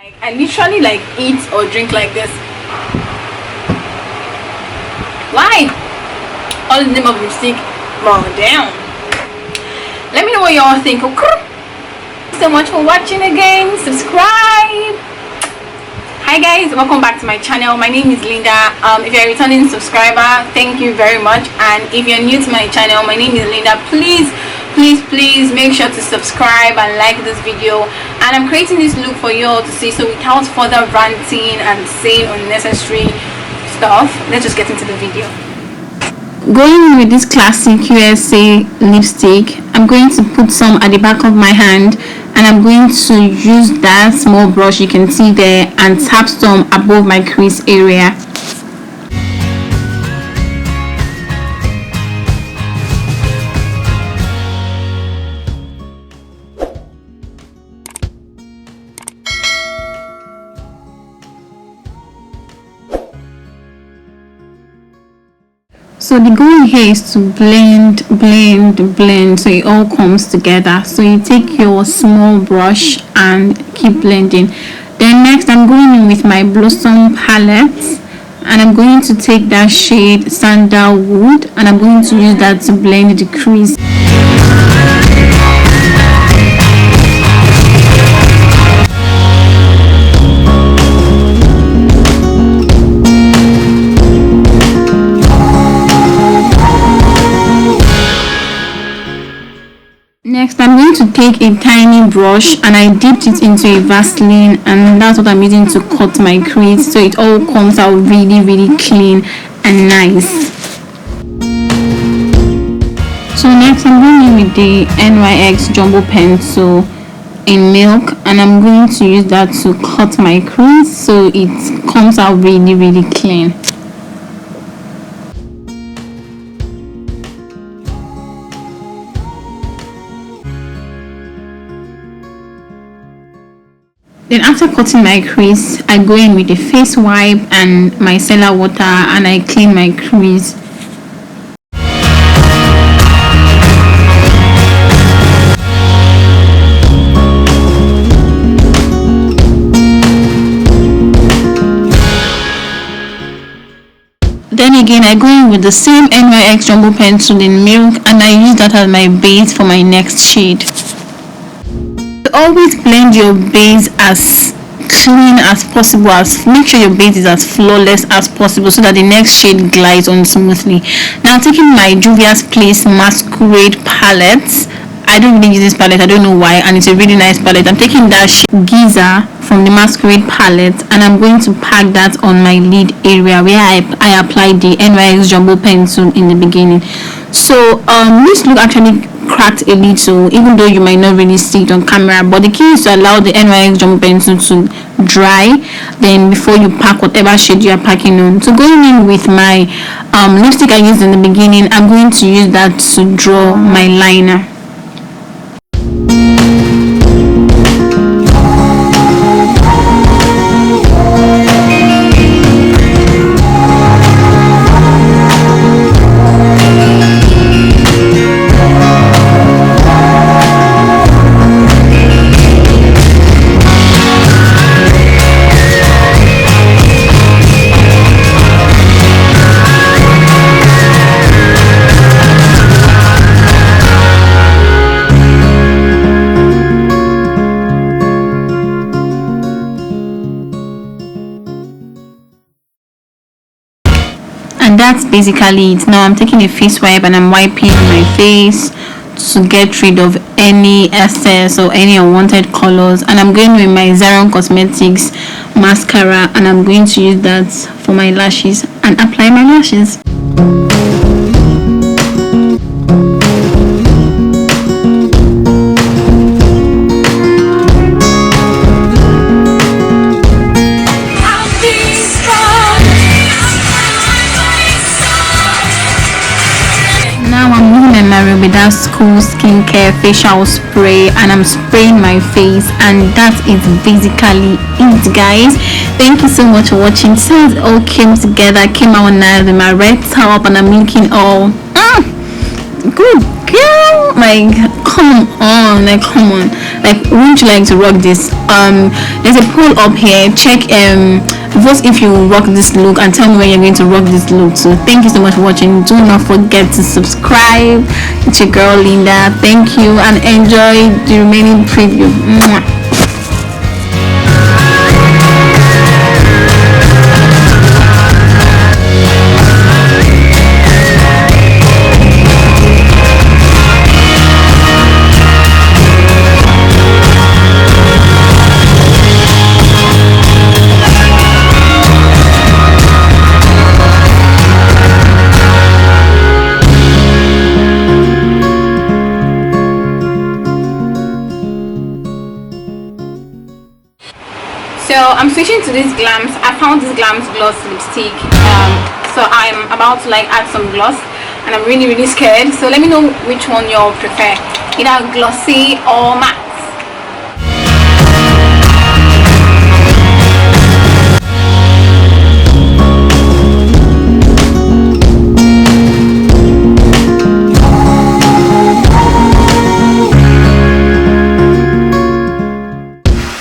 I literally like eat or drink like this. Why? All in the name of lipstick. Well, damn. Let me know what y'all think. Okay? So much for watching again. Subscribe. Hi guys, welcome back to my channel. My name is Linda. If you're a returning subscriber, thank you very much. And if you're new to my channel, my name is Linda. Please make sure to subscribe and like this video. And I'm creating this look for you all to see. So without further ranting and saying unnecessary stuff, let's just get into the video. Going with this classic USA lipstick, I'm going to put some at the back of my hand, and I'm going to use that small brush you can see there and tap some above my crease area. So the goal here is to blend so it all comes together. So you take your small brush and keep blending. Then next I'm going in with my Blossom palette, and I'm going to take that shade Sandalwood, and I'm going to use that to blend the crease. Next, I'm going to take a tiny brush and I dipped it into a Vaseline, and that's what I'm using to cut my crease so it all comes out really clean and nice. So next, I'm going in with the NYX Jumbo Pencil in Milk, and I'm going to use that to cut my crease so it comes out really clean. Then after cutting my crease, I go in with a face wipe and micellar water and I clean my crease. Then again, I go in with the same NYX Jumbo Pencil in Milk, and I use that as my base for my next shade. Always blend your base as clean as possible, make sure your base is as flawless as possible so that the next shade glides on smoothly. Now taking my Juviasplace Masquerade palette, I don't really use this palette, I don't know why, and it's a really nice palette. I'm taking that Giza from the Masquerade palette, and I'm going to pack that on my lid area where I applied the NYX Jumbo Pencil in the beginning. So this look actually cracked a little, even though you might not really see it on camera, but the key is to allow the NYX Jumbo Pencil to dry then before you pack whatever shade you are packing on. So going in with my lipstick I used in the beginning, I'm going to use that to draw my liner. And that's basically it. Now I'm taking a face wipe and I'm wiping my face to get rid of any excess or any unwanted colors, and I'm going with my Zaron Cosmetics mascara, and I'm going to use that for my lashes and apply my lashes. With that School Skincare facial spray, and I'm spraying my face, and that is basically it, guys. Thank you so much for watching. So it all came together, came out nice with my red top, and I'm looking all good girl. Like come on. Like, wouldn't you like to rock this? There's a poll up here. Check vote if you rock this look and tell me when you're going to rock this look. So thank you so much for watching. Do not forget to subscribe. It's your girl Linda. Thank you and enjoy the remaining preview. Mwah. So I'm switching to this Glams. I found this Glams gloss lipstick. So I'm about to like add some gloss, and I'm really scared. So let me know which one you all prefer, either glossy or matte.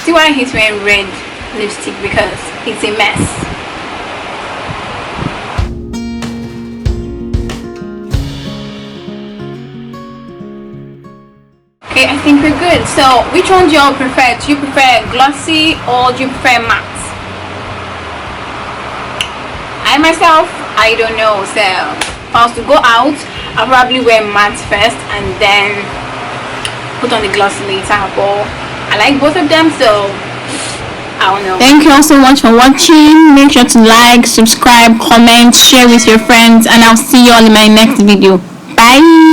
See why he's wearing red lipstick? Because it's a mess. Okay, I think we're good. So which one do you all prefer? Do you prefer glossy or do you prefer matte? I myself, I don't know. So if I was to go out, I'll probably wear matte first and then put on the glossy later. But I like both of them, so I don't know. Thank you all so much for watching. Make sure to like, subscribe, comment, share with your friends, and I'll see you all in my next video. Bye.